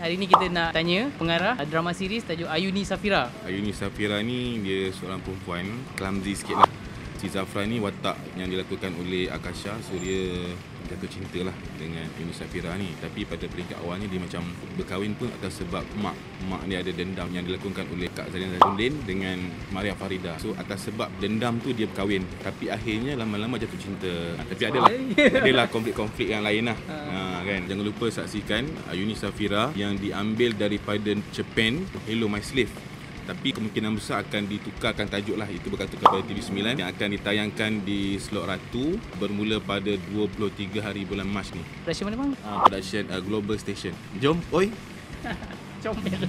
Hari ni kita nak tanya pengarah drama series tajuk Ayuni Safira. Ayuni Safira ni dia seorang perempuan clumsy sikit lah. Si Zafra ni watak yang dilakukan oleh Akasha, so dia jatuh cinta lah dengan Ayuni Safira ni. Tapi pada peringkat awalnya dia macam berkahwin pun atas sebab mak dia ada dendam yang dilakukan oleh Kak Zarina Zainuddin dengan Maria Farida. So atas sebab dendam tu dia berkahwin, tapi akhirnya lama-lama jatuh cinta. Tapi adalah konflik-konflik yang lain lah. Kan? Jangan lupa saksikan Ayuni Safira yang diambil daripada Japan, Hello My Slave. Tapi kemungkinan besar akan ditukarkan tajuk lah. Itu berkata kepada TV9 yang akan ditayangkan di slot Ratu bermula pada 23 hari bulan Mac ni. Production mana bang? Production Global Station. Jom, oi. Comel.